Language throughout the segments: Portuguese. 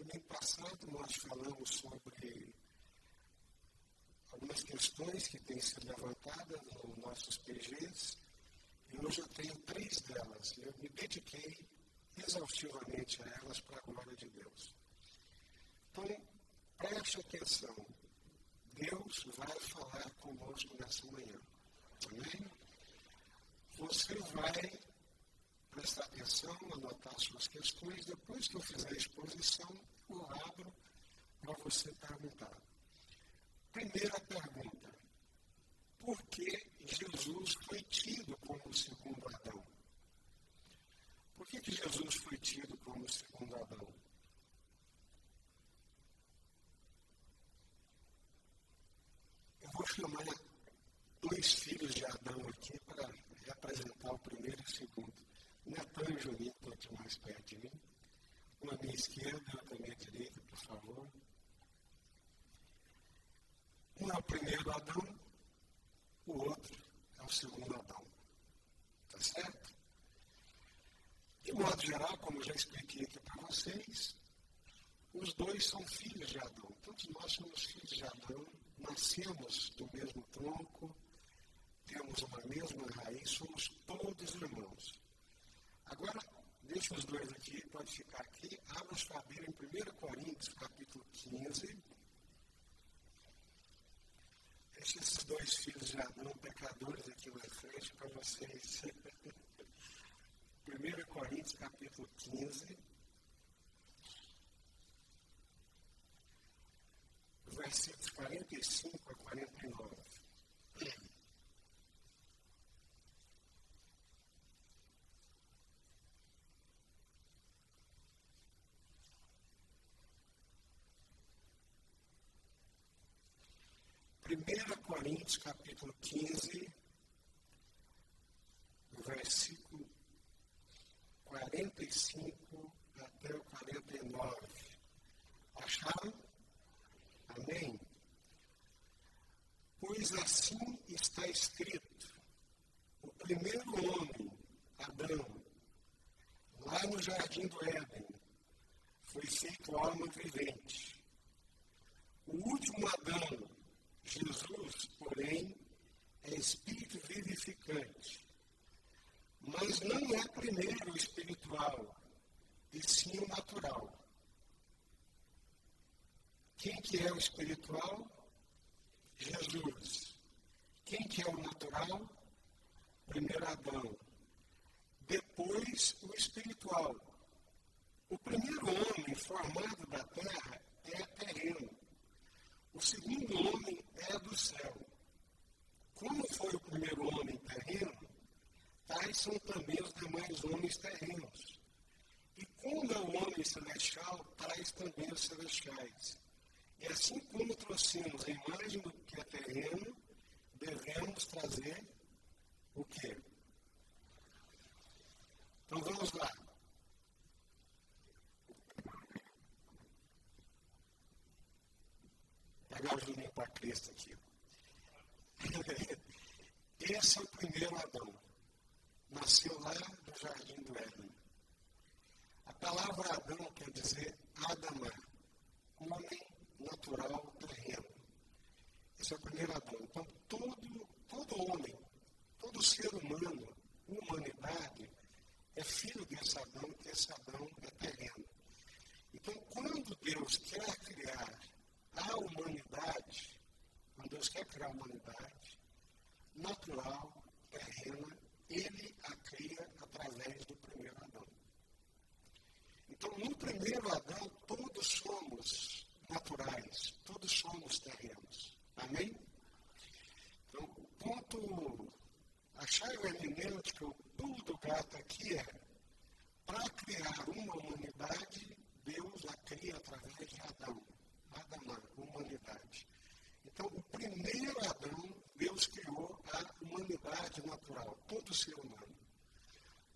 domingo passado nós falamos sobre algumas questões que têm sido levantadas nos nossos PGs, e hoje eu tenho 3 delas. Eu me dediquei exaustivamente a elas para a glória de Deus. Então, preste atenção. Deus vai falar conosco nessa manhã. Amém? Você vai prestar atenção, anotar suas questões. Depois que eu fizer a exposição, eu abro para você perguntar. Primeira pergunta. Por que Jesus foi tido como o segundo Adão? Por que Jesus foi tido como o segundo Adão? Eu vou chamar 2 filhos de Adão aqui para representar o primeiro e o segundo. Natan e Juninho estão aqui mais perto de mim. Um à minha esquerda e outro à minha direita, por favor. Um é o primeiro Adão, o outro é o segundo Adão. Tá certo? De modo geral, como eu já expliquei aqui para vocês, os 2 são filhos de Adão. Todos nós somos filhos de Adão, nascemos do mesmo tronco, temos uma mesma raiz, somos todos irmãos. Agora, deixa os 2 aqui, pode ficar aqui. Abra sua Bíblia em 1 Coríntios, capítulo 15. Deixa esses 2 filhos de Adão, pecadores, aqui na frente para vocês. 1 Coríntios, capítulo 15. Versículos 45 a 49. Primeira Coríntios, capítulo 15, versículo 45 até o 49. Acharam? Amém? Pois assim está escrito: o primeiro homem, Adão, lá no jardim do Éden, foi feito alma vivente. O último Adão, Jesus, porém, é espírito vivificante. Mas não é primeiro o espiritual, e sim o natural. Quem que é o espiritual? Jesus. Quem que é o natural? Primeiro Adão. Depois o espiritual. O primeiro homem formado da terra é terreno. O segundo homem é do céu. Como foi o primeiro homem terreno, tais são também os demais homens terrenos. E como é o homem celestial, tais também os celestiais. E assim como trouxemos a imagem do que é terreno, devemos trazer o quê? Então vamos lá. Pegar o Juninho para Cristo aqui. Esse é o primeiro Adão. Nasceu lá no jardim do Éden. A palavra Adão quer dizer Adamá, homem natural terreno. Esse é o primeiro Adão. Então, todo homem, todo ser humano, humanidade, é filho desse Adão, que esse Adão é terreno. Então, quando Deus quer criar a humanidade, quando Deus quer criar a humanidade natural, terrena, Ele a cria através do primeiro Adão. Então, no primeiro Adão, todos somos naturais, todos somos terrenos. Amém? Então, o ponto, a chave hermenêutica, o pulo do gato aqui é, para criar uma humanidade, Deus a cria através de Adão. Adamá, humanidade. Então, o primeiro Adão, Deus criou a humanidade natural, todo ser humano.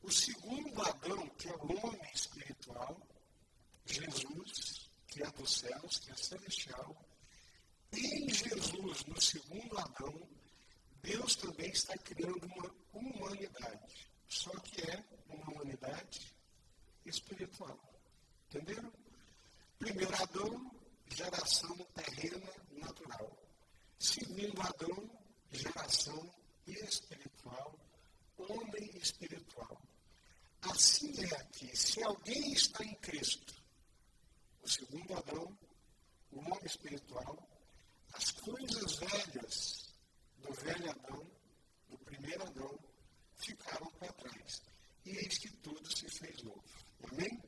O segundo Adão, que é o homem espiritual, Jesus, que é dos céus, que é celestial, em Jesus, no segundo Adão, Deus também está criando uma humanidade, só que é uma humanidade espiritual. Entenderam? primeiro Adão, geração terrena natural. Segundo Adão, geração espiritual, homem espiritual. Assim é aqui, se alguém está em Cristo, o segundo Adão, o homem espiritual, as coisas velhas do velho Adão, do primeiro Adão, ficaram para trás. E eis que tudo se fez novo. Amém?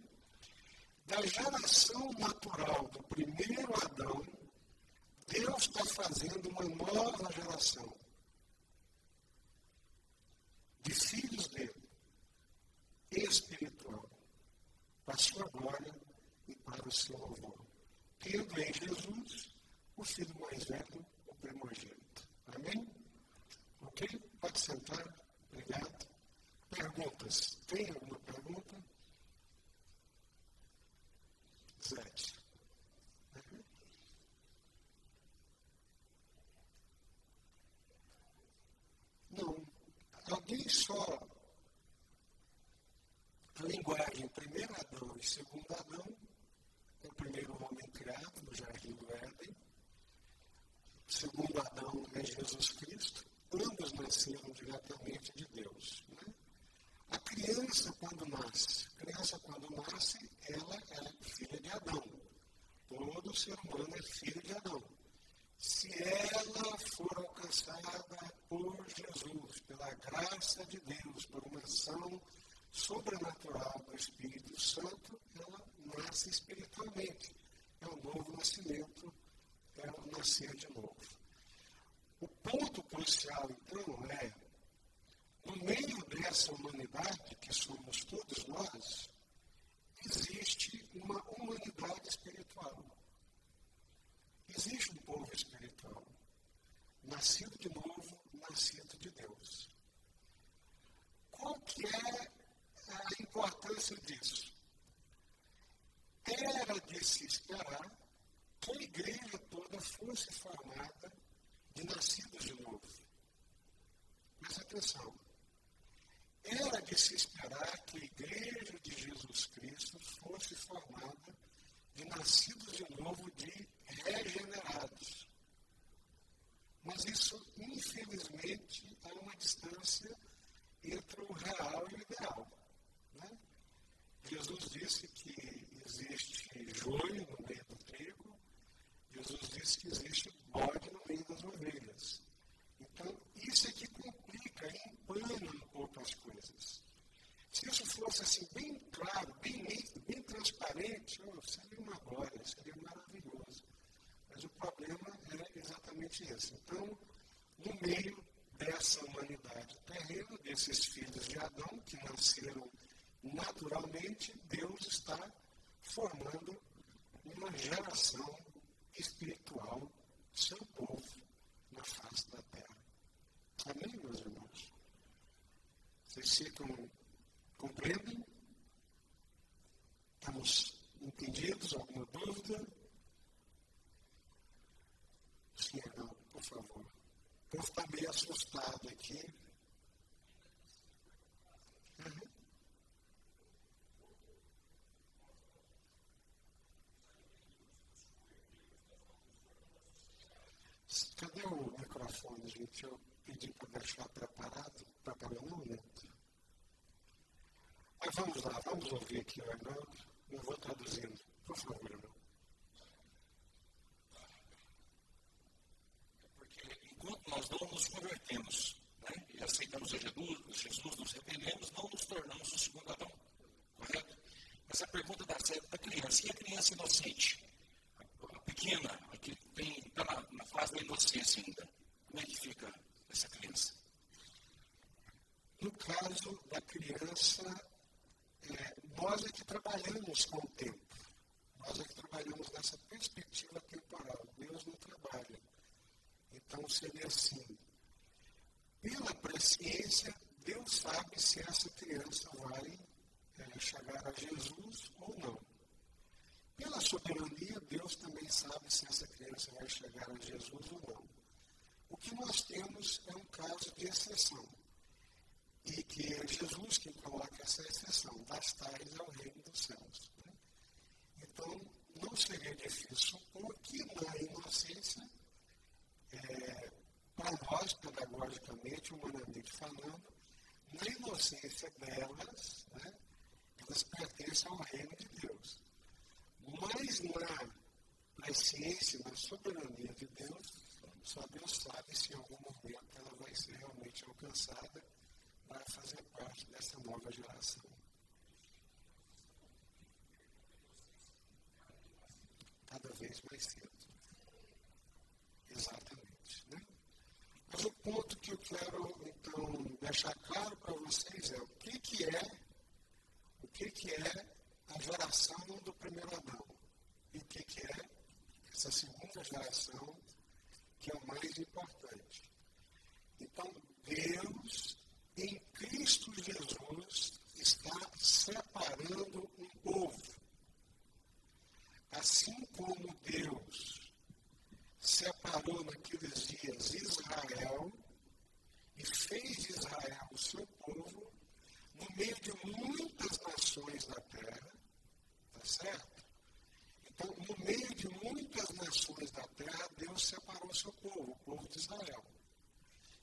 Da geração natural do primeiro Adão, Deus está fazendo uma nova geração de filhos dele, espiritual, para a sua glória e para o seu louvor. Tendo em Jesus o filho mais velho, o primogênito. Amém? Ok? Pode sentar. Obrigado. Perguntas? Tem alguma pergunta? Zete. Não. Alguém só a linguagem primeiro Adão e segundo Adão, o primeiro homem criado no Jardim do Éden, segundo Adão é Jesus Cristo, ambos nasceram diretamente de Deus. Né? A criança quando nasce, ela é filha de Adão. Todo ser humano é filho de Adão. Se ela for alcançada por Jesus, pela graça de Deus, por uma ação sobrenatural do Espírito Santo, ela nasce espiritualmente. É um novo nascimento, é um nascer de novo. O ponto crucial, então, é, no meio dessa humanidade, que somos todos nós, existe uma humanidade espiritual. Existe um povo espiritual, nascido de novo, nascido de Deus. Qual que é a importância disso? Era de se esperar que a igreja toda fosse formada de nascidos de novo. Presta atenção. Era de se esperar que a igreja de Jesus Cristo fosse formada de nascidos de novo, de regenerados. Mas isso, infelizmente, há uma distância entre o real e o ideal. Né? Jesus disse que existe joio no meio do trigo, Jesus disse que existe bode no meio das ovelhas. Então, isso é que complica e empana um pouco as coisas. Se isso fosse assim, bem claro, bem nítido, bem transparente, seria uma glória, seria maravilhoso. Mas o problema é exatamente esse. Então, no meio dessa humanidade terrena, desses filhos de Adão, que nasceram naturalmente, Deus está formando uma geração espiritual, seu povo, na face da terra. Amém, meus irmãos? Vocês compreendem? Estamos entendidos? Alguma dúvida? Sim, não, por favor. O povo está meio assustado aqui. Cadê o microfone, gente? Eu pedi para deixar preparado. Preparou não, né? Mas vamos lá, vamos ouvir aqui o Arnaldo. Eu vou traduzindo. Por favor, irmão. Porque enquanto nós não nos convertemos, né, e aceitamos a Jesus, nos arrependemos, não nos tornamos o segundo Adão. Correto? Essa pergunta da criança. E a criança inocente? A pequena, a que está na fase da inocência ainda. Como é que fica essa criança? No caso da criança, nós é que trabalhamos com o tempo. Nós é que trabalhamos nessa perspectiva temporal. Deus não trabalha. Então, seria assim. Pela presciência, Deus sabe se essa criança vai chegar a Jesus ou não. Pela soberania, Deus também sabe se essa criança vai chegar a Jesus ou não. O que nós temos é um caso de exceção. E que é Jesus quem coloca essa exceção, das tais ao reino dos céus. Né? Então, não seria difícil supor que na inocência, para nós, pedagogicamente, humanamente falando, na inocência delas, né, elas pertencem ao reino de Deus. Mas na presciência, na soberania de Deus, só Deus sabe se em algum momento ela vai ser realmente alcançada para fazer parte dessa nova geração. Cada vez mais cedo. Exatamente. Né? Mas o ponto que eu quero, então, deixar claro para vocês é o que é a geração do primeiro Adão e o que é essa segunda geração, que é o mais importante. Então, Deus, em Cristo Jesus, está separando um povo. Assim como Deus separou naqueles dias Israel e fez de Israel o seu povo, no meio de muitas nações da terra, tá certo? Então, no meio de muitas nações da terra, Deus separou o seu povo, o povo de Israel.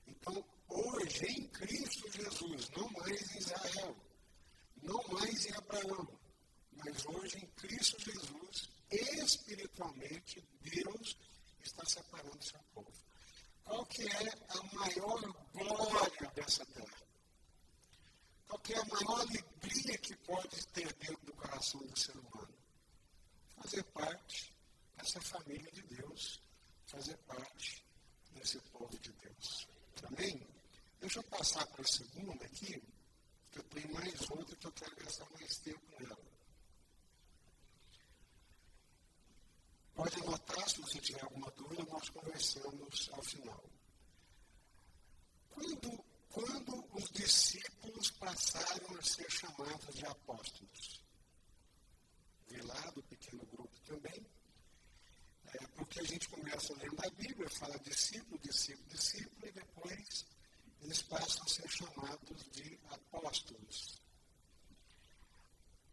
Então, hoje, em Cristo Jesus, não mais em Israel, não mais em Abraão, mas hoje, em Cristo Jesus, espiritualmente, Deus está separando o seu povo. Qual que é a maior glória dessa terra? Qual que é a maior alegria que pode ter dentro do coração do ser humano? Fazer parte dessa família de Deus, fazer parte desse povo de Deus. Amém? Deixa eu passar para a segunda aqui, que eu tenho mais outra que eu quero gastar mais tempo nela. Pode anotar, se você tiver alguma dúvida, nós conversamos ao final. Quando os discípulos passaram a ser chamados de apóstolos? Vi lá do pequeno grupo também. Porque a gente começa lendo a Bíblia, fala discípulo, discípulo, discípulo, e depois eles passam a ser chamados de apóstolos.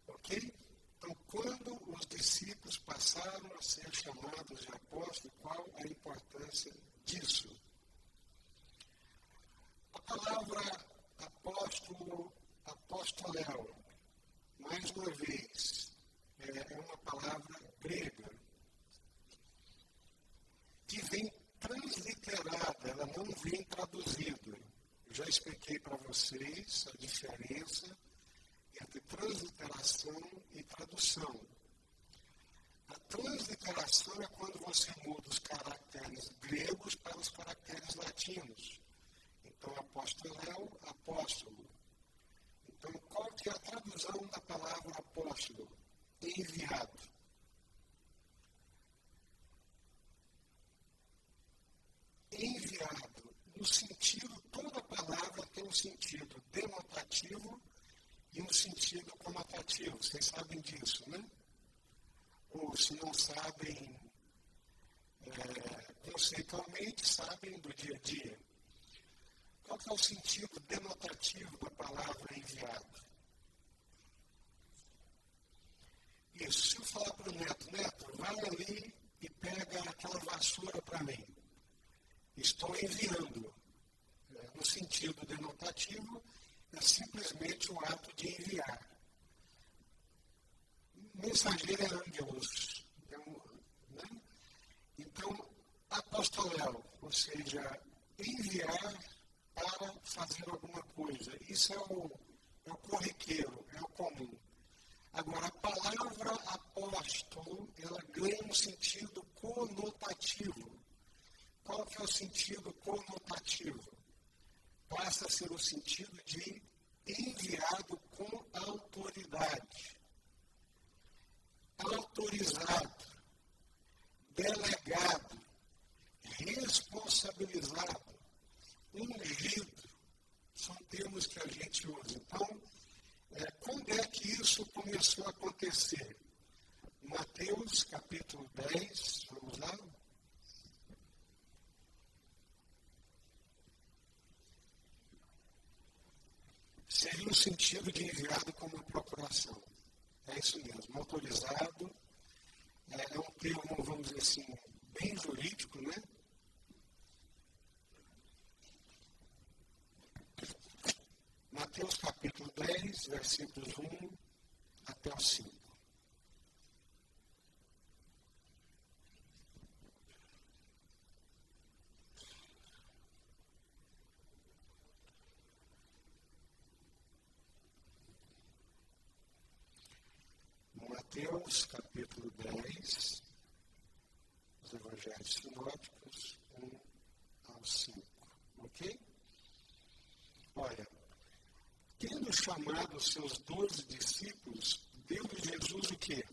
Ok? Então, quando os discípulos passaram a ser chamados de apóstolos, qual a importância disso? A palavra apóstolo, apostoléu, mais uma vez, é uma palavra grega, que vem transliterada, ela não vem traduzida. Eu já expliquei para vocês a diferença entre transliteração e tradução. A transliteração é quando você muda os caracteres gregos para os caracteres latinos. Então, apostoléu, apóstolo. Então, qual que é a tradução da palavra apóstolo? Enviado. Enviado, no sentido, toda palavra tem um sentido denotativo e um sentido conotativo. Vocês sabem disso, né? Ou se não sabem conceitualmente, sabem do dia a dia. Qual que é o sentido denotativo da palavra enviado? Isso, se eu falar para o Neto, vai ali e pega aquela vassoura para mim. Estou enviando. No sentido denotativo, é simplesmente o ato de enviar. Mensageiro é angelos. Então, apostoléu, ou seja, enviar para fazer alguma coisa. Isso é o corriqueiro, é o comum. Agora, a palavra apóstolo, ela ganha um sentido conotativo. Qual que é o sentido conotativo? Passa a ser o sentido de enviado com autoridade. Autorizado, delegado, responsabilizado, ungido. São termos que a gente usa. Então, quando é que isso começou a acontecer? Mateus, capítulo 10, vamos lá? Seria o sentido de enviado como procuração. É isso mesmo. Autorizado é um termo, vamos dizer assim, bem jurídico, né? Mateus capítulo 10, versículos 1 até o 5. Mateus capítulo 10, os evangelhos sinóticos, 1 ao 5. Ok? Olha, tendo chamado os seus 12 discípulos, deu-lhe Jesus o quê?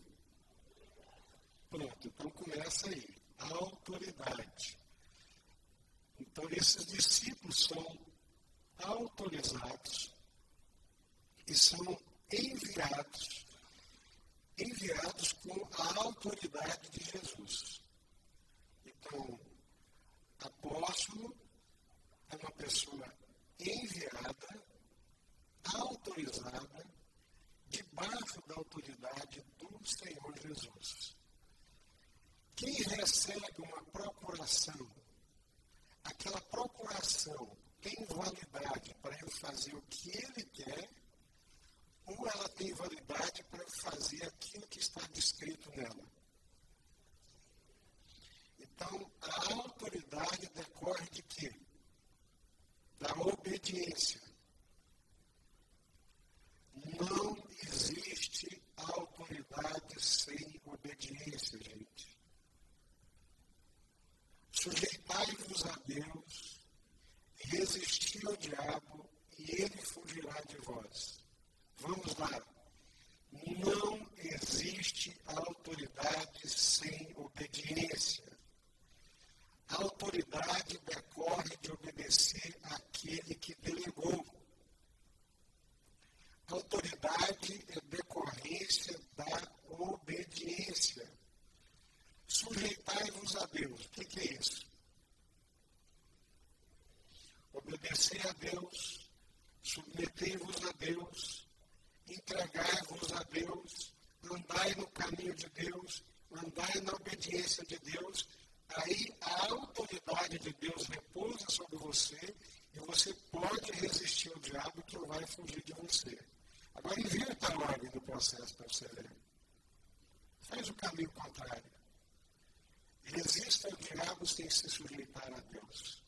Pronto, então começa aí. A autoridade. Então, esses discípulos são autorizados e são enviados com a autoridade de Jesus. Então, apóstolo é uma pessoa enviada, autorizada, debaixo da autoridade do Senhor Jesus. Quem recebe uma procuração, aquela procuração tem validade para ele fazer o que ele quer, ou ela tem validade para fazer aquilo que está descrito nela. Então, a autoridade decorre de quê? Da obediência. Não existe autoridade sem obediência, gente. Sujeitai-vos a Deus, resisti ao diabo, e ele fugirá de vós. Vamos lá. Não existe autoridade sem obediência. A autoridade decorre de obedecer àquele que delegou. A autoridade é decorrência da obediência. Sujeitai-vos a Deus. O que é isso? Obedecer a Deus, submetei-vos a Deus, entregai-vos a Deus, andai no caminho de Deus, andai na obediência de Deus. Aí a autoridade de Deus repousa sobre você e você pode resistir ao diabo que não vai fugir de você. Agora inverta a ordem do processo para você ver. Faz o caminho contrário. Resista ao diabo sem se sujeitar a Deus.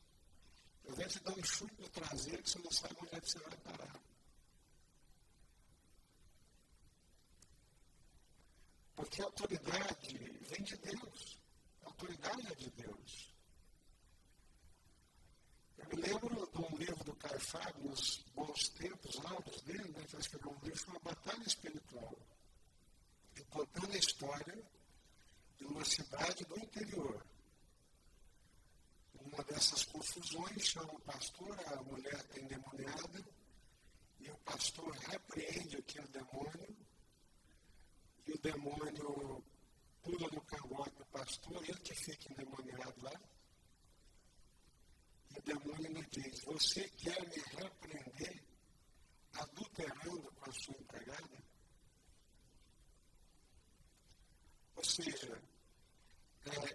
Eu vou te dar um chute no traseiro que você não sabe onde é que você vai parar. Porque a autoridade vem de Deus. A autoridade é de Deus. Eu me lembro de um livro do Caio Fábio, nos bons tempos áureos dele, né, que ele escreveu um livro chamado Batalha Espiritual. E contando a história de uma cidade do interior. Uma dessas confusões, chama o pastor, a mulher está endemoniada, e o pastor repreende aquele demônio, e o demônio pula no cangote do pastor, ele que fica endemoniado lá, e o demônio lhe diz: você quer me repreender adulterando com a sua empregada? Ou seja,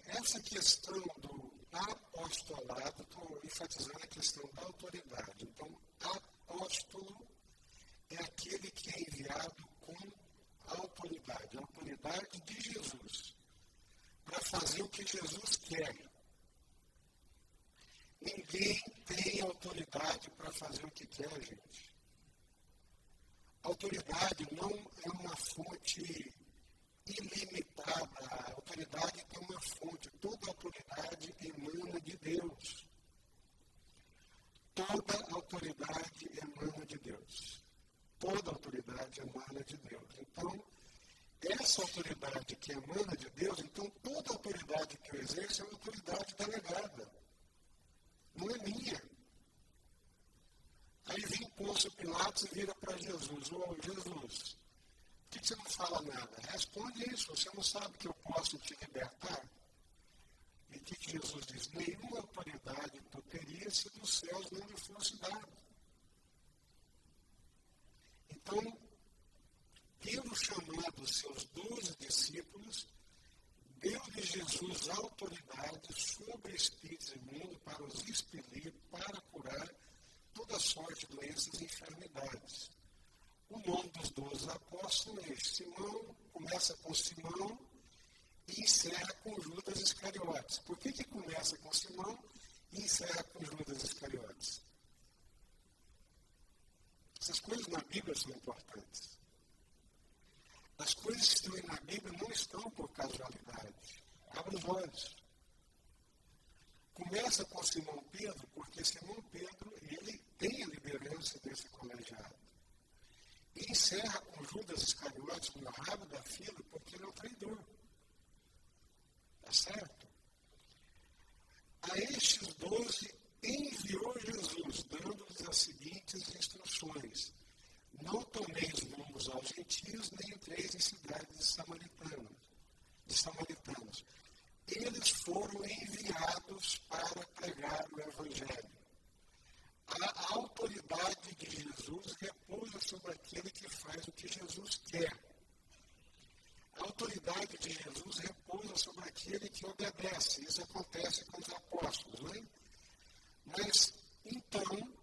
essa questão do apostolado, estou enfatizando a questão da autoridade. Então, apóstolo é aquele que é enviado com autoridade, a autoridade de Jesus, para fazer o que Jesus quer. Ninguém tem autoridade para fazer o que quer, gente. Autoridade não é uma fonte ilimitada. A autoridade tem uma fonte. Toda autoridade emana de Deus. Toda autoridade emana de Deus. Toda autoridade emana de Deus. Então, essa autoridade que emana de Deus, então toda autoridade que eu exerço é uma autoridade delegada. Não é minha. Aí vem Pôncio Pilatos e vira para Jesus: ô Jesus, por que você não fala nada? Responde isso, você não sabe que eu posso te libertar? E o que Jesus diz? Nenhuma autoridade tu teria se dos céus não lhe fosse dado. Então, tendo chamado os seus 12 discípulos, deu-lhe Jesus autoridade sobre espíritos imundos para os expelir, para curar toda sorte de doenças e enfermidades. O nome dos 12 apóstolos é Simão, começa com Simão e encerra com Judas Iscariotes. Por que começa com Simão e encerra com Judas Iscariotes? Essas coisas na Bíblia são importantes. As coisas que estão aí na Bíblia não estão por casualidade. Abra os olhos. Começa com Simão Pedro, porque Simão Pedro, ele tem a liderança desse colegiado. E encerra com Judas Iscariotes, no rabo da fila, porque ele é o traidor. Tá certo? A estes 12 enviou Jesus, dando-lhes as seguintes instruções: não tomeis rumos aos gentios, nem entreis em cidades de samaritanos. Eles foram enviados para pregar o Evangelho. A autoridade de Jesus repousa sobre aquele que faz o que Jesus quer. A autoridade de Jesus repousa sobre aquele que obedece. Isso acontece com os apóstolos, não é? Mas, então,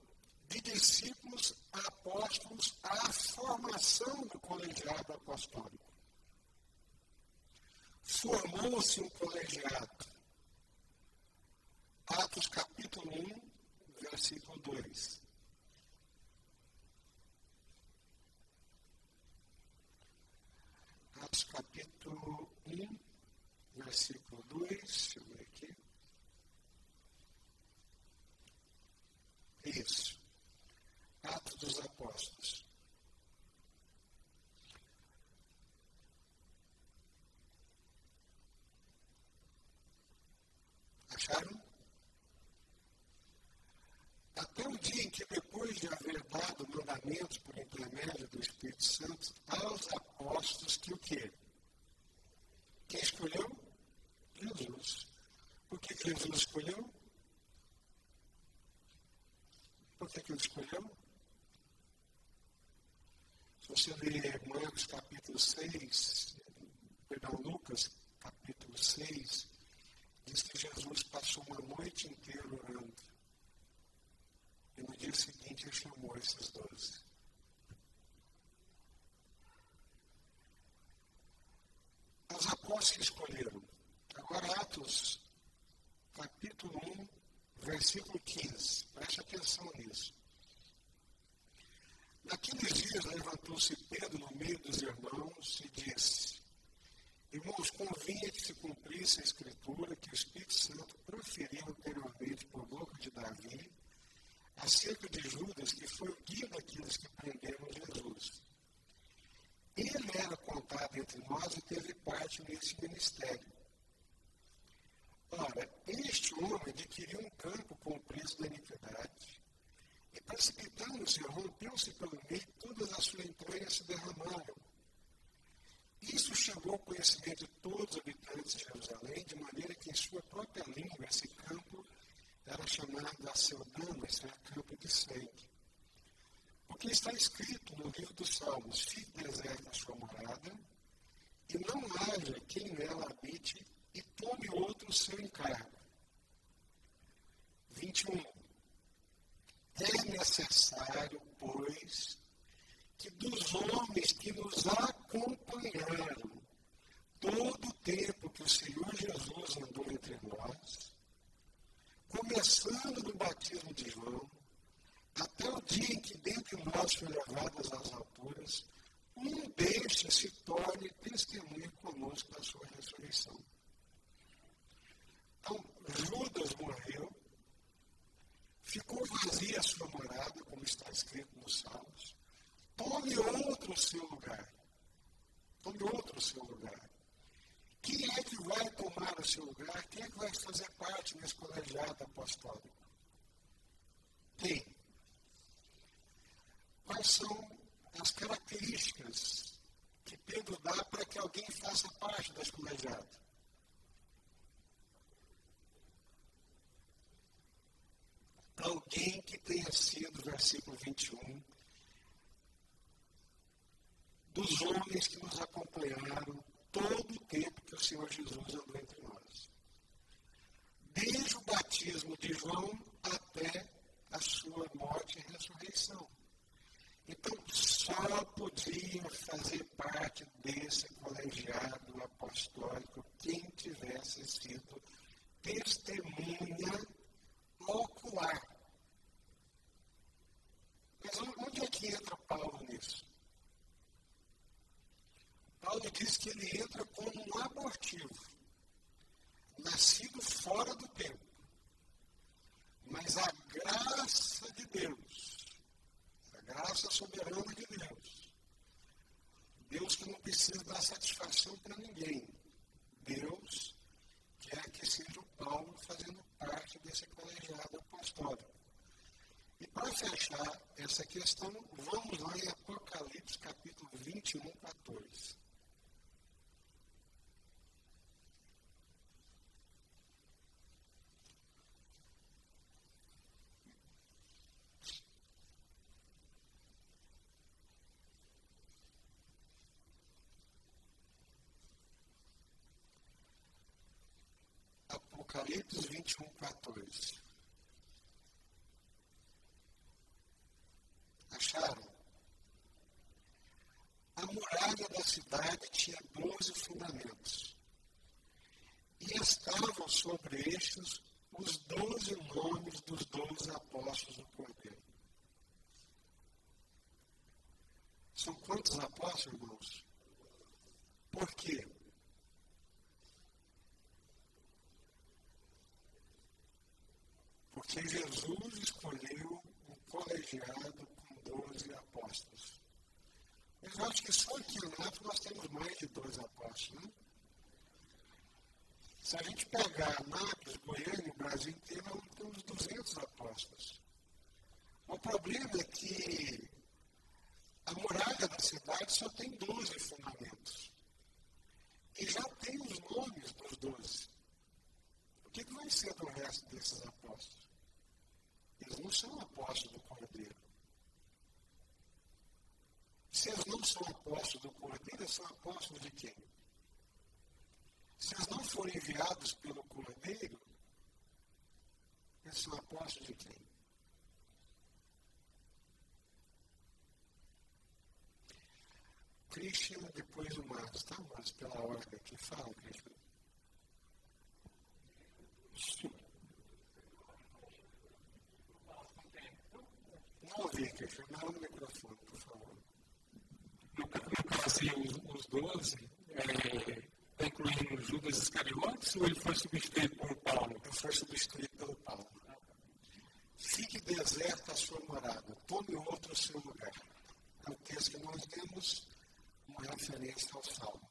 de discípulos a apóstolos, a formação do colegiado apostólico. Formou-se um colegiado. Atos capítulo 1, versículo 2. Atos capítulo 1, versículo 2. Deixa eu ver aqui. Isso. Atos dos Apóstolos. Acharam? Até o dia em que, depois de haver dado mandamentos por intermédio do Espírito Santo aos apóstolos, que o quê? Quem escolheu? Jesus. Por que Jesus escolheu? Por que ele escolheu? Se você ler Marcos capítulo 6, Lucas capítulo 6, diz que Jesus passou uma noite inteira orando. E no dia seguinte ele chamou esses 12. Os apóstolos que escolheram. Agora Atos capítulo 1, versículo 15. Preste atenção nisso. Naqueles dias levantou-se Pedro no meio dos irmãos e disse: irmãos, convinha que se cumprisse a Escritura que o Espírito Santo proferiu anteriormente por boca de Davi acerca de Judas, que foi o guia daqueles que prenderam Jesus. Ele era contado entre nós e teve parte nesse ministério. Ora, este homem adquiriu um campo com o preço da iniquidade, e precipitando-se, rompeu-se pelo meio, todas as suas entranhas se derramaram. Isso chegou ao conhecimento de todos os habitantes de Jerusalém, de maneira que em sua própria língua esse campo era chamado Aceldama, isso é campo de sangue. Porque está escrito no livro dos Salmos: fique deserta a sua morada, e não haja quem nela habite, e tome outro o seu encargo. 21. É necessário, pois, que dos homens que nos acompanharam todo o tempo que o Senhor Jesus andou entre nós, começando no batismo de João, até o dia em que dentre nós foi levado às alturas, um destes se torne testemunha conosco da sua ressurreição. Então, Judas morreu, ficou vazia a sua morada, como está escrito nos Salmos. Tome outro o seu lugar. Tome outro o seu lugar. Quem é que vai tomar o seu lugar? Quem é que vai fazer parte desse colegiado apostólico? Quem? Quais são as características que Pedro dá para que alguém faça parte desse colegiado? Alguém que tenha sido, versículo 21, dos homens que nos acompanharam todo o tempo que o Senhor Jesus andou entre nós. Desde o batismo de João até a sua morte e ressurreição. Então, só podiam fazer parte desse colegiado apostólico quem tivesse sido testemunha ocular. Mas onde é que entra Paulo nisso? Paulo diz que ele entra como um abortivo, nascido fora do tempo. Mas a graça de Deus, a graça soberana de Deus, Deus que não precisa dar satisfação para ninguém, Deus quer que seja o Paulo fazendo parte desse colegiado apostólico. E para fechar essa questão, vamos lá em Apocalipse capítulo 21, 14. Apocalipse 21, 14. Acharam? A muralha da cidade tinha 12 fundamentos. E estavam sobre estes os 12 nomes dos 12 apóstolos do Cordeiro. São quantos apóstolos, irmãos? Por quê? Porque Jesus escolheu um colegiado com 12 apóstolos. Mas eu acho que só aqui em Anápolis nós temos mais de 12 apóstolos, né? Se a gente pegar Anápolis, Goiânia, o Brasil inteiro, nós temos 200 apóstolos. O problema é que a muralha da cidade só tem 12 fundamentos. E já tem os nomes dos 12. O que vai ser do resto desses apóstolos? Eles não são apóstolos do Cordeiro. Se eles não são apóstolos do Cordeiro, eles são apóstolos de quem? Se eles não forem enviados pelo Cordeiro, eles são apóstolos de quem? Christian, depois o Marcos, tá? Mas pela ordem aqui, fala, Christian. Não ouvi, Christian, não no microfone, por favor. No caso, os 12, está incluindo Judas Iscariotes ou ele foi substituído por Paulo? Ele foi substituído pelo Paulo. Fique deserta a sua morada, tome outro o seu lugar. É o texto que nós temos uma referência ao Salmo.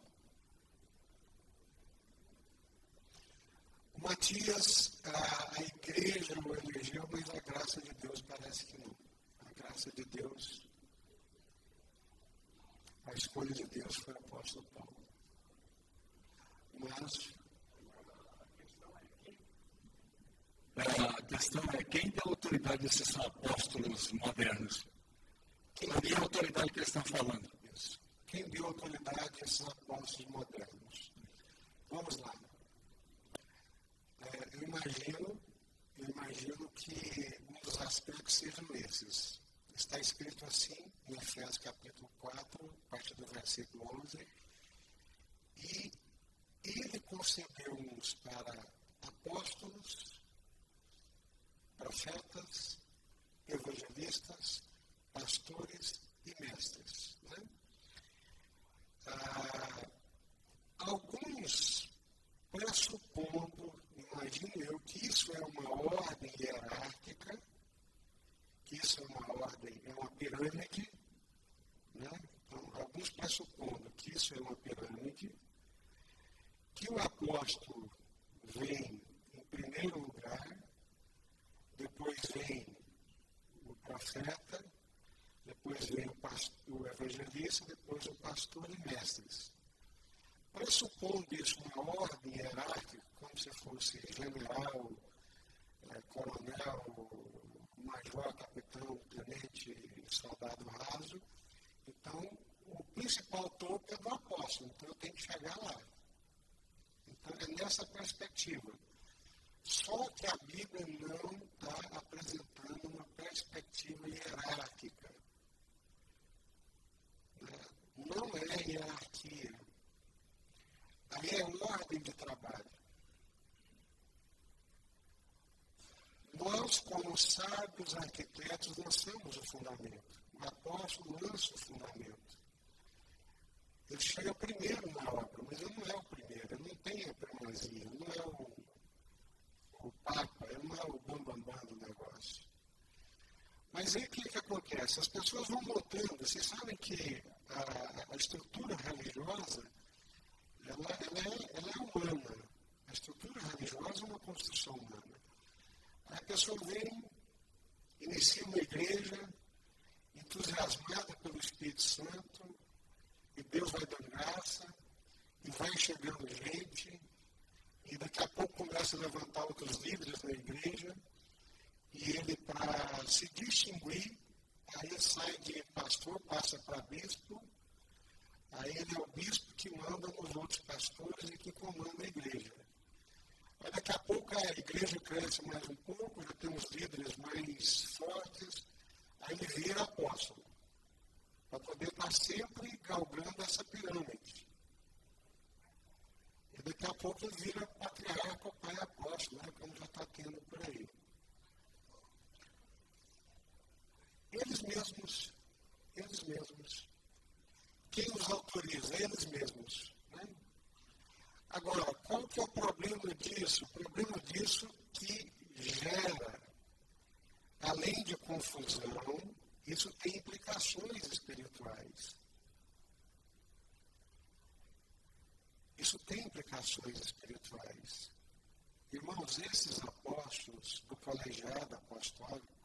Matias, a igreja o elegeu, mas a graça de Deus parece que não. A graça de Deus, a escolha de Deus foi o apóstolo Paulo. Mas a questão é quem tem a autoridade desses apóstolos modernos? Quem tem a autoridade que eles estão falando? Isso. Quem deu autoridade a esses apóstolos modernos? Vamos lá. Eu imagino que um dos aspectos sejam esses. Está escrito assim em Efésios capítulo 4, a partir do versículo 11. E ele concedeu uns para apóstolos, profetas, evangelistas, pastores e mestres. Né? Alguns pressupondo, imagino eu, que isso é uma ordem hierárquica, que isso é uma ordem, é uma pirâmide, né? Então, alguns pressupondo que isso é uma pirâmide, que o apóstolo vem em primeiro lugar, depois vem o profeta, depois vem o evangelista, depois o pastor e mestres. Pressupondo isso uma ordem hierárquica, como se fosse general, coronel, major, capitão, tenente, soldado raso, então o principal topo é do apóstolo, então eu tenho que chegar lá. essa perspectiva. Só que a Bíblia não está apresentando uma perspectiva hierárquica. Não é hierarquia. Aí é ordem de trabalho. Nós, como sábios arquitetos, lançamos o fundamento. O apóstolo lança o fundamento. Ele chega primeiro na obra, mas ele não é o primeiro, ele não tem a primazia, ele não é o papa, ele não é o bambambam do negócio. Mas aí o que acontece? As pessoas vão montando, vocês sabem que a estrutura religiosa, ela é humana. A estrutura religiosa é uma construção humana. A pessoa vem, inicia uma igreja, entusiasmada pelo Espírito Santo, e Deus vai dando graça, e vai chegando gente, e daqui a pouco começa a levantar outros líderes da igreja, e ele, para se distinguir, aí sai de pastor, passa para bispo, aí ele é o bispo que manda nos outros pastores e que comanda a igreja. Aí daqui a pouco a igreja cresce mais um pouco, já tem os líderes mais fortes, aí ele vira apóstolo, para poder estar sempre galgando essa pirâmide. E daqui a pouco ele vira patriarca, pai apóstolo, como já está tendo por aí. Eles mesmos. Quem os autoriza? Eles mesmos. Né? Agora, qual que é o problema disso? O problema disso que gera, além de confusão, isso tem implicações espirituais. Isso tem implicações espirituais. Irmãos, esses apóstolos do colegiado apostólico,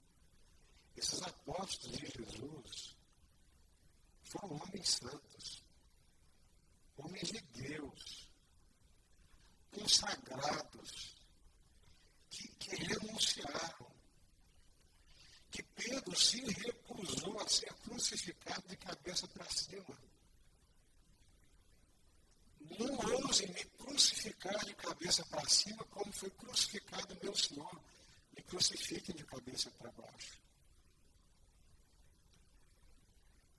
esses apóstolos de Jesus, foram homens santos, homens de Deus, consagrados, que renunciaram, que Pedro se recusou a ser crucificado de cabeça para cima. Não ousem me crucificar de cabeça para cima como foi crucificado meu Senhor. Me crucifiquem de cabeça para baixo.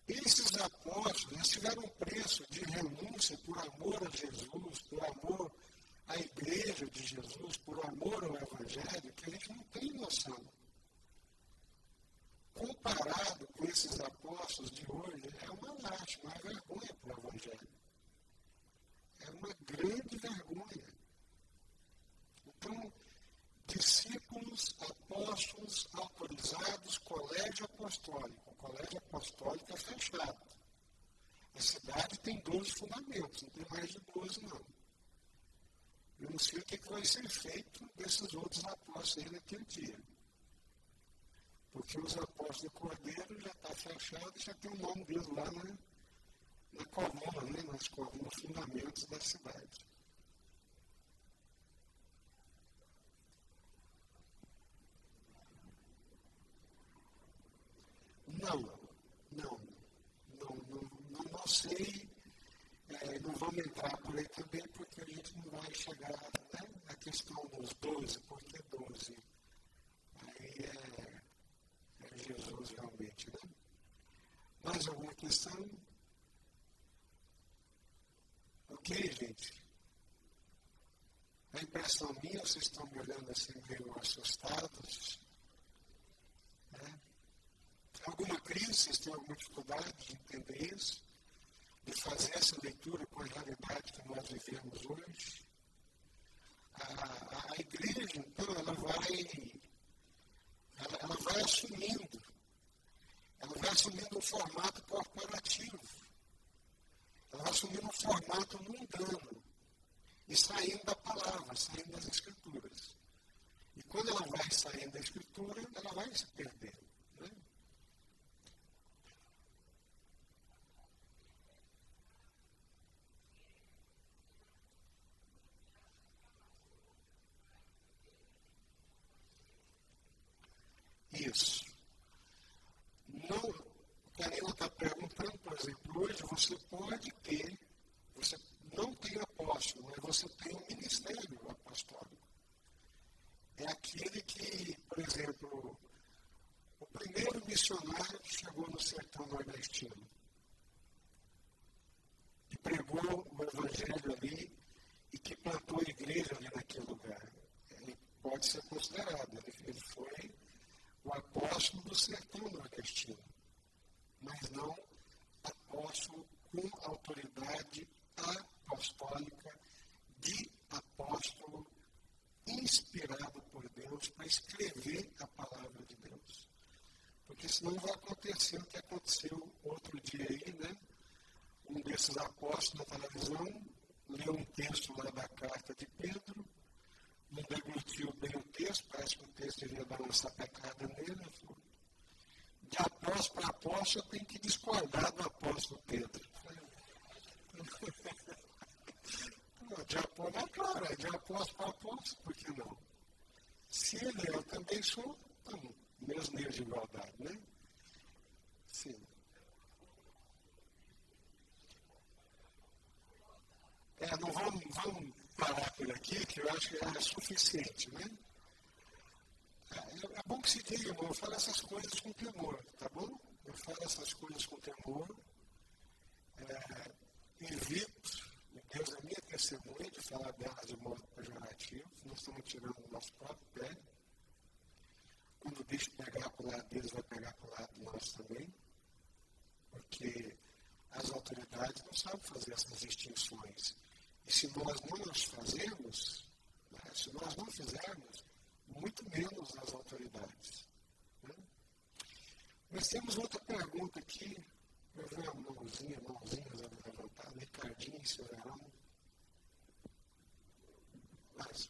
Esses apóstolos tiveram um preço de renúncia por amor a Jesus, por amor à igreja de Jesus, por amor ao Evangelho, que a gente não tem noção. Comparado com esses apóstolos de hoje, é uma lástima, uma vergonha para o Evangelho. É uma grande vergonha. Então, discípulos, apóstolos, autorizados, colégio apostólico. O colégio apostólico é fechado. A cidade tem 12 fundamentos, não tem mais de 12 não. Eu não sei o que vai ser feito desses outros apóstolos aí naquele dia. Porque os apóstolos do Cordeiro já está fechado, já tem o nome deles lá na coluna, nos fundamentos da cidade. Não sei, não vamos entrar por aí também, porque a gente não vai chegar, né, na questão dos 12, porque 12. Aí é Jesus realmente, né? Mais alguma questão? Ok, gente? A impressão minha, vocês estão me olhando assim meio assustados, né? Alguma crise, vocês têm alguma dificuldade de entender isso? De fazer essa leitura com a realidade que nós vivemos hoje? A igreja, então, ela vai assumindo um formato corporativo. Ela vai assumindo um formato mundano e saindo da palavra, saindo das escrituras. E quando ela vai saindo da escritura, ela vai se perdendo. Né? Isso. O Karina está perguntando, por exemplo, hoje você não tem apóstolo, mas você tem um ministério nordestino, que pregou o evangelho ali e que plantou a igreja ali naquele lugar. Ele pode ser considerado, ele foi o apóstolo do sertão nordestino, mas não apóstolo com autoridade apostólica de apóstolo inspirado por Deus para escrever a palavra de Deus. Porque senão vai acontecer o que aconteceu outro dia aí, né? Um desses apóstolos na televisão leu um texto lá da carta de Pedro, não deglutiu bem o texto, parece que o texto devia dar uma sapecada nele. De apóstolo para apóstolo, eu tenho que discordar do apóstolo Pedro. De apóstolo, é claro, é de apóstolo para apóstolo, por que não? Se ele é, eu também sou, então, mesmo nível de igualdade, né? Sim. Não vamos parar por aqui, que eu acho que é suficiente, né? É bom que se diga, irmão, eu falo essas coisas com temor, tá bom? Eu falo essas coisas com temor. Evito, Deus é minha testemunha de falar delas de modo pejorativo. Nós estamos tirando o nosso próprio pé. Quando o bicho pegar para o lado deles, vai pegar para o lado nosso também. Porque as autoridades não sabem fazer essas distinções. E se nós não as fazemos, né, se nós não fizermos, muito menos as autoridades. Né? Nós temos outra pergunta aqui. Eu vi uma mãozinhas levantadas, Ricardinho e seu Verão. Mas,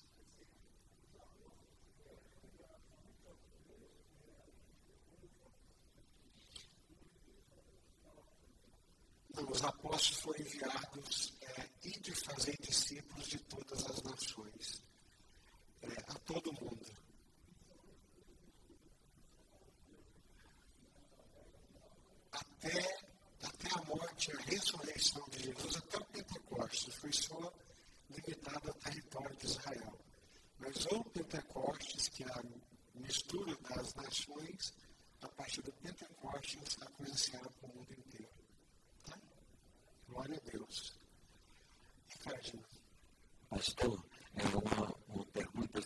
os apóstolos foram enviados e de fazer discípulos de todas as nações, a todo mundo. Até a morte e a ressurreição de Jesus, até o Pentecostes, foi só limitado ao território de Israel. Mas o Pentecostes, que é a mistura das nações, a partir do Pentecostes, a coisa se abre para o mundo inteiro. Tá? Glória a Deus. Ricardinho. Pastor, uma pergunta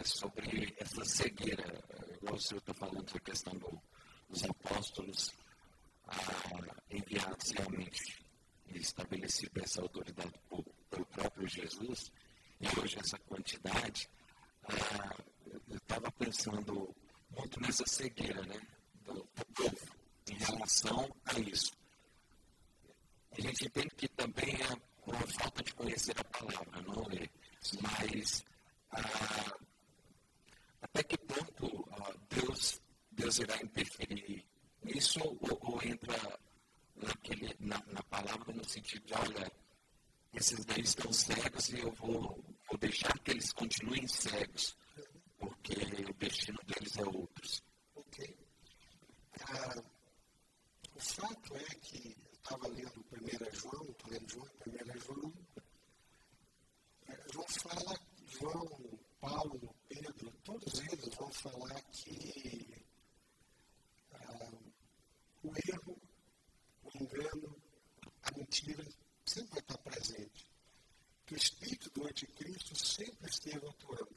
sobre essa cegueira. Igual o senhor está falando da questão dos apóstolos enviados realmente e estabelecida essa autoridade pelo próprio Jesus, e hoje essa quantidade, eu estava pensando muito nessa cegueira, né, do povo em relação a isso. A gente entende que também é uma falta de conhecer a palavra, não é? Mas até que ponto Deus irá interferir nisso ou entra na palavra no sentido de, olha, esses daí estão cegos e eu vou deixar que eles continuem cegos, porque o destino deles é outros. Ok. O fato é que eu estava lendo 1 João, estou lendo 1 João, João, Paulo, Pedro, todos eles vão falar que o erro, o engano, a mentira sempre vai estar presente. Que o espírito do anticristo sempre esteve atuando.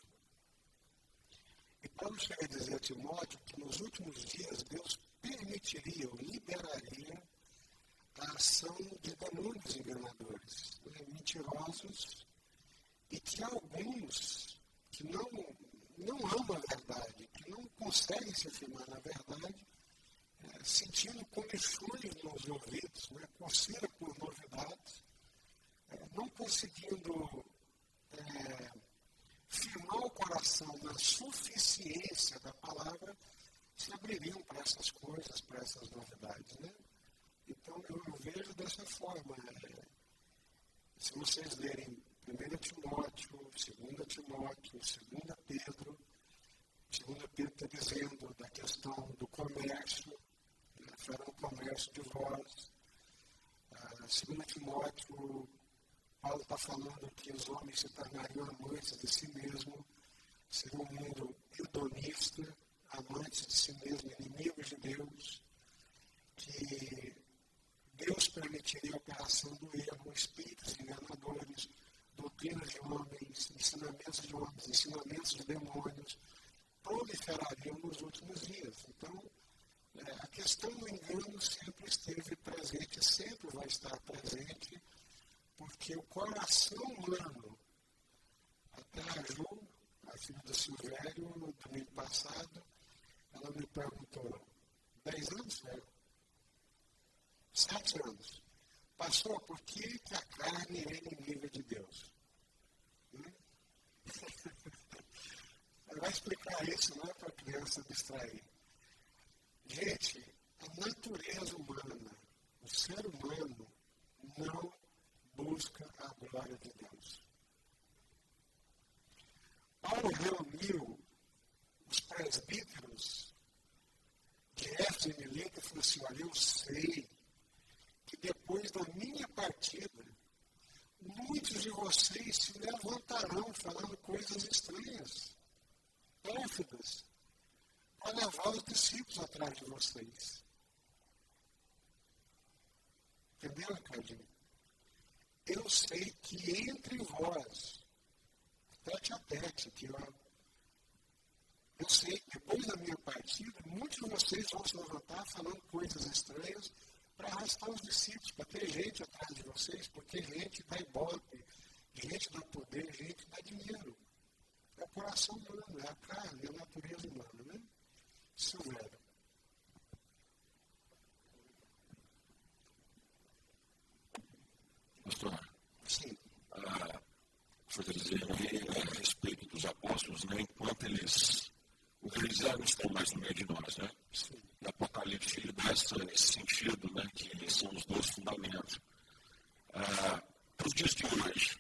E Paulo chega a dizer a Timóteo que nos últimos dias Deus permitiria ou liberaria a ação de demônios enganadores, mentirosos, e que alguns que não amam a verdade, que não conseguem se afirmar na verdade, sentindo comichões nos ouvidos, coceira por novidades, não conseguindo firmar o coração na suficiência da palavra, se abririam para essas coisas, para essas novidades. Né? Então, eu vejo dessa forma. Se vocês lerem 1 Timóteo, 2 Timóteo, 2 Pedro, 2 Pedro está dizendo da questão do comércio, fará um comércio de vós. 2 Timóteo, Paulo está falando que os homens se tornariam amantes de si mesmo, serão um mundo hedonista, amantes de si mesmo, inimigos de Deus, que propagação do erro, espíritos enganadores, doutrinas de homens, ensinamentos de demônios, proliferariam nos últimos dias. Então, a questão do engano sempre esteve presente, sempre vai estar presente, porque o coração humano, até a Ju, a filha do Silvério, no domingo passado, ela me perguntou, 10 anos, velho? 7 anos. Pastor, por que a carne é inimiga de Deus? Ele vai explicar isso, não é para a criança distrair. Gente, a natureza humana, o ser humano, não busca a glória de Deus. Paulo reuniu os presbíteros de Éfeso e Mileto e falou assim, olha, eu sei que depois da minha partida, muitos de vocês se levantarão falando coisas estranhas, pérfidas, para levar os discípulos atrás de vocês. Entendeu, Ricardinho? Eu sei que entre vós, tete a tete, que eu sei que depois da minha partida, muitos de vocês vão se levantar falando coisas estranhas para arrastar os discípulos, para ter gente atrás de vocês, porque gente dá ibope, gente dá poder, gente dá dinheiro. É o coração humano, é a carne, é a natureza humana, né? Silvério. Pastor, sim. O senhor está dizendo aí a respeito dos apóstolos, né, enquanto eles já não estão mais no meio de nós, né? Sim. O Apocalipse ele dá esse sentido, né, que eles são os dois fundamentos. Para os dias de hoje,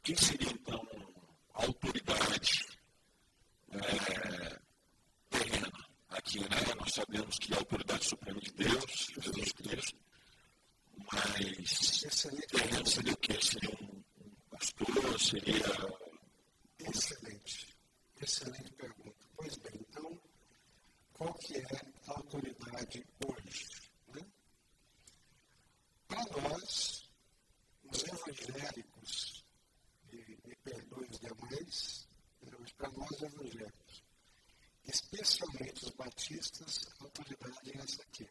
quem seria então a autoridade terrena? Aqui, né, nós sabemos que a autoridade suprema de Deus, Jesus Cristo, mas terreno seria o quê? Seria um pastor? Seria... Excelente pergunta. Pois bem, então, qual que é a autoridade hoje? Né? Para nós, os evangélicos, me perdoem os demais, mas para nós evangélicos, especialmente os batistas, a autoridade é essa aqui.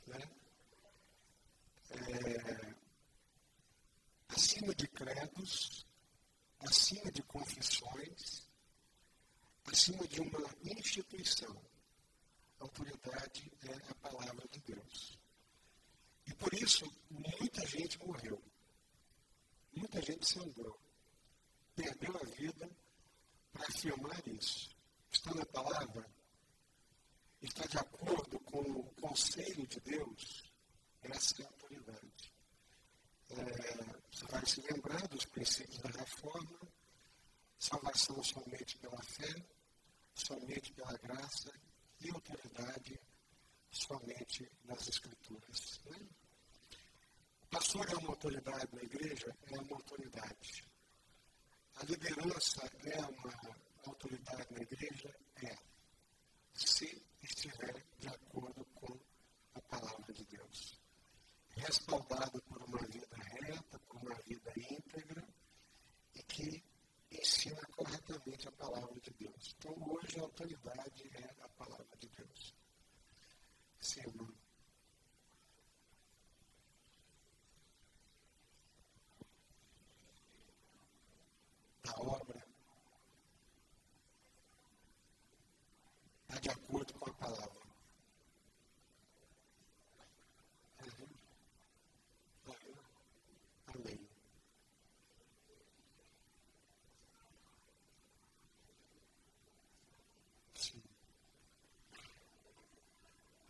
Né? Acima de credos, acima de confissões, acima de uma instituição, a autoridade é a palavra de Deus. E por isso, muita gente morreu. Muita gente sangrou. Perdeu a vida para afirmar isso. Está na palavra? Está de acordo com o conselho de Deus? Essa é a autoridade. Você vai se lembrar dos princípios da reforma, salvação somente pela fé, somente pela graça e autoridade somente nas Escrituras. Né? O pastor é uma autoridade na igreja? É uma autoridade. A liderança é uma autoridade na igreja? É. Se estiver de acordo com a palavra de Deus. Respaldado por uma vida reta, por uma vida íntegra e que ensina corretamente a palavra de Deus. Então, hoje a autoridade é a palavra de Deus. Sim, irmão. A obra está de acordo com a palavra. Amém.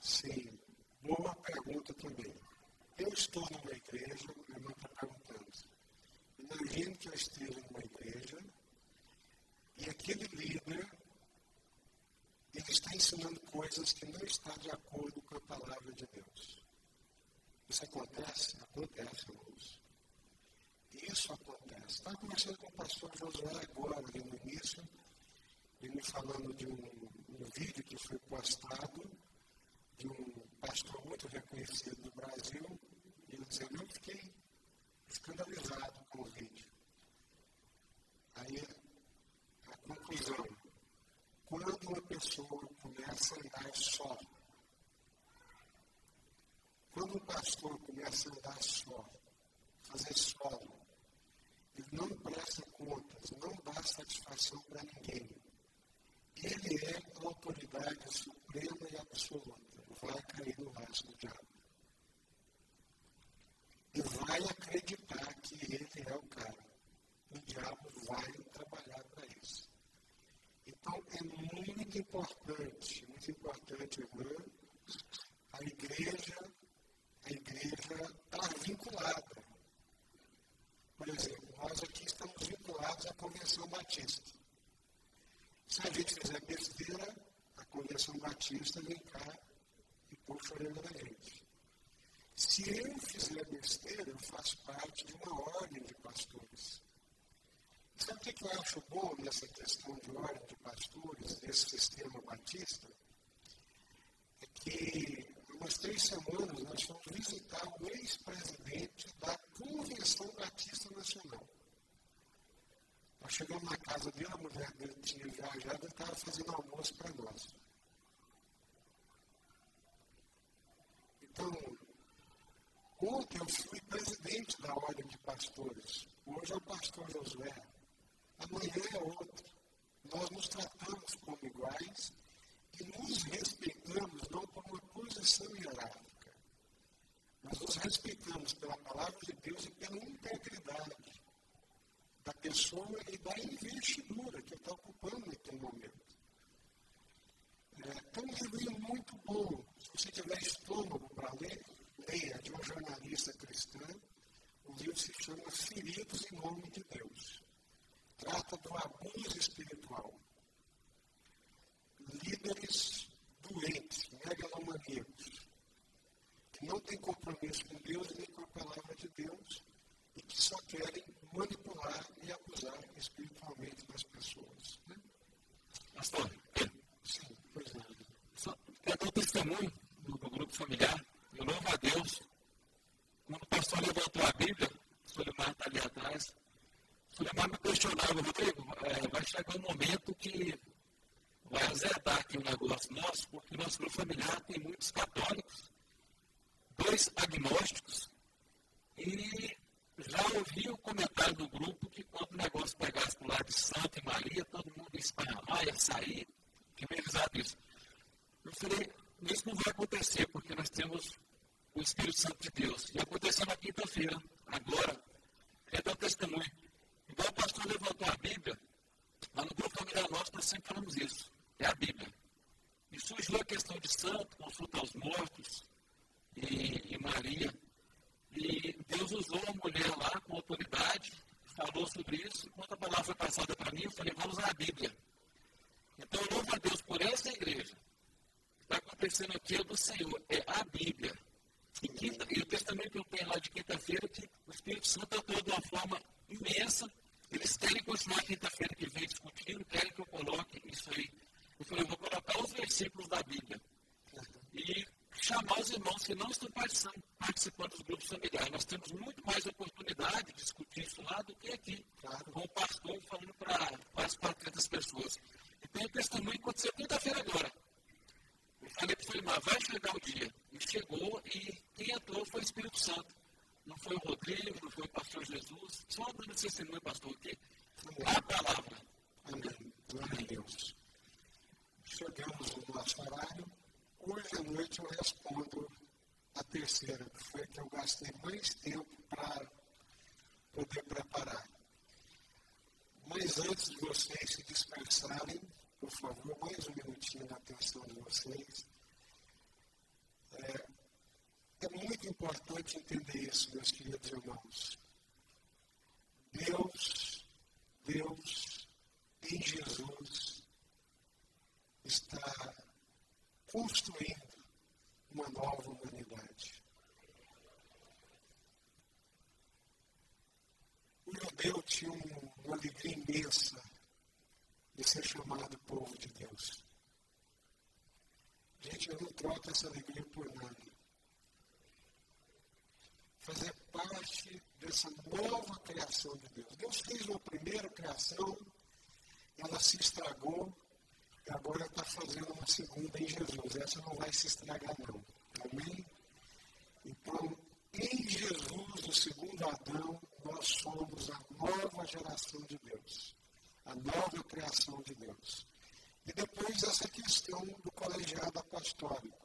Sim. Boa pergunta também. Eu estou numa igreja, o irmão está perguntando. Imagine que eu esteja numa igreja e aquele líder ele está ensinando coisas que não estão de acordo com a palavra de Deus. Isso acontece? Acontece, irmãos. Isso acontece. Estava conversando com o pastor Josué agora, ali no início, ele me falando de um vídeo que foi postado de um pastor muito muito reconhecido no Brasil, e eu fiquei escandalizado com o vídeo. Aí, a conclusão, quando uma pessoa começa a andar só, quando um pastor começa a andar só, fazer solo, ele não presta contas, não dá satisfação para ninguém. Ele é a autoridade suprema e absoluta. Vai cair no laço do diabo. E vai acreditar que ele é o cara. O diabo vai trabalhar para isso. Então, é muito importante, irmã, a igreja está vinculada. Por exemplo, nós aqui estamos vinculados à Convenção Batista. Se a gente fizer besteira, a Convenção Batista vem cá e puxa a orelha da gente. Se eu fizer besteira, eu faço parte de uma ordem de pastores. Sabe o que eu acho bom nessa questão de ordem de pastores, desse sistema batista? É que, umas 3 semanas, nós fomos visitar o ex-presidente da Convenção Batista Nacional. Nós chegamos na casa dele, a mulher dele tinha viajado e estava fazendo almoço para nós. Então, ontem eu fui presidente da Ordem de Pastores. Hoje é o pastor Josué. Amanhã é outro. Nós nos tratamos como iguais e nos respeitamos não por uma posição hierárquica. Nós nos respeitamos pela palavra de Deus e pela integridade da pessoa e da investidura que está ocupando naquele momento. É um livro muito bom. Se você tiver estômago para ler, leia, de uma jornalista cristã. O livro se chama Feridos em Nome de Deus. Trata do abuso espiritual. Líderes doentes, megalomaníacos, que não têm compromisso com Deus nem com a palavra de Deus e que só querem manipular e abusar espiritualmente das pessoas. Né? Pastor, Sim, pois é. só quero dar um testemunho do grupo familiar. Eu louvo a Deus. Quando o pastor levantou a Bíblia, o Solimar está ali atrás, o Solimar me questionava, Rodrigo, vai chegar um momento que vai azedar aqui o negócio nosso, porque nosso grupo familiar tem muitos católicos, 2 agnósticos, e já ouvi o comentário do grupo que quando o negócio pegasse para o lado de Santa e Maria, todo mundo ia esparramar, ia sair, que meio isso. Eu falei, isso não vai acontecer, porque nós temos o Espírito Santo de Deus. E aconteceu na quinta-feira, agora, quero dar um testemunho. Igual o pastor levantou a Bíblia, lá no grupo familiar nosso nós sempre falamos isso, é a Bíblia. E surgiu a questão de santo, consulta aos mortos, e Maria. E Deus usou uma mulher lá com autoridade, falou sobre isso, e quando a palavra foi passada para mim, eu falei, vamos usar a Bíblia. Então eu louvo a Deus por essa igreja. O que está acontecendo aqui é do Senhor, é a Bíblia. E o testamento que eu tenho lá de quinta-feira, que o Espírito Santo atuou de uma forma imensa. Eles querem continuar quinta-feira que vem discutindo, querem que eu coloque isso aí. Eu falei, eu vou colocar os versículos da Bíblia. E chamar os irmãos que não estão participando dos grupos familiares. Nós temos muito mais oportunidade de discutir isso lá do que aqui, com o pastor falando para as 400 pessoas. Então, o testemunho aconteceu quinta-feira agora. Eu falei para o Solimar, vai chegar o dia. E chegou, e quem entrou foi o Espírito Santo. Não foi o Rodrigo, não foi o pastor Jesus. Só dando esse testemunho, pastor, aqui. A palavra. Amém. Glória a Deus. Chegamos no nosso horário. Hoje à noite eu respondo a terceira, que foi a que eu gastei mais tempo para poder preparar. Mas antes de vocês se dispersarem, por favor, mais um minutinho na atenção de vocês. É muito importante entender isso, meus queridos irmãos. Deus, em Jesus, está construindo uma nova humanidade. O judeu tinha uma alegria imensa de ser chamado povo de Deus. Gente, eu não troco essa alegria por nada. fazer parte dessa nova criação de Deus. Deus fez uma primeira criação, ela se estragou, e agora está fazendo uma segunda em Jesus. Essa não vai se estragar, não. Amém? Então, em Jesus, o segundo Adão, nós somos a nova geração de Deus. A nova criação de Deus. E depois essa questão do colegiado apostólico.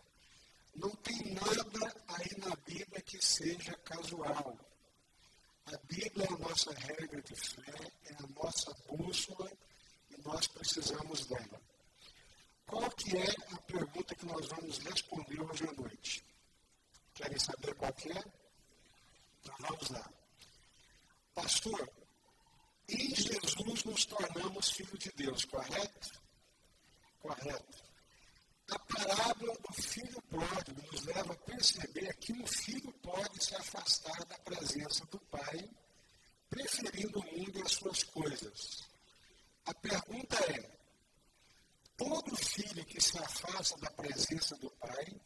Não tem nada aí na Bíblia que seja casual. A Bíblia é a nossa regra de fé, é a nossa bússola e nós precisamos dela. Qual que é a pergunta que nós vamos responder hoje à noite? Querem saber qual que é? Então vamos lá. Pastor, em Jesus nos tornamos filhos de Deus, correto? Correto. A parábola do filho pródigo nos leva a perceber que um filho pode se afastar da presença do pai, preferindo o mundo e as suas coisas. A pergunta é, todo filho que se afasta da presença do pai,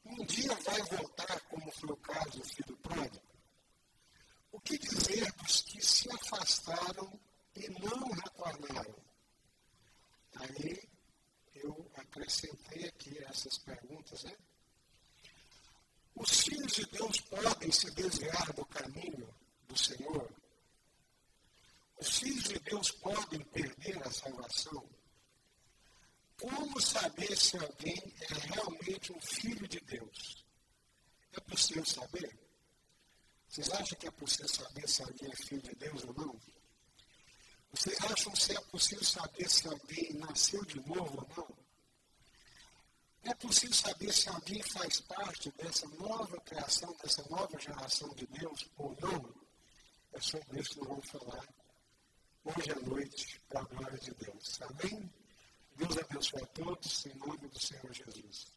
um dia vai voltar, como foi o caso do filho pródigo? O que dizer dos que se afastaram e não retornaram? Aí eu acrescentei aqui essas perguntas, né? Os filhos de Deus podem se desviar do caminho do Senhor? Os filhos de Deus podem perder a salvação? Como saber se alguém é realmente um filho de Deus? É possível saber? Vocês acham que é possível saber se alguém é filho de Deus ou não? Vocês acham que é possível saber se alguém nasceu de novo ou não? É possível saber se alguém faz parte dessa nova criação, dessa nova geração de Deus ou não? É sobre isso que nós vamos falar hoje à noite, para a glória de Deus. Amém? Deus abençoe a todos, em nome do Senhor Jesus.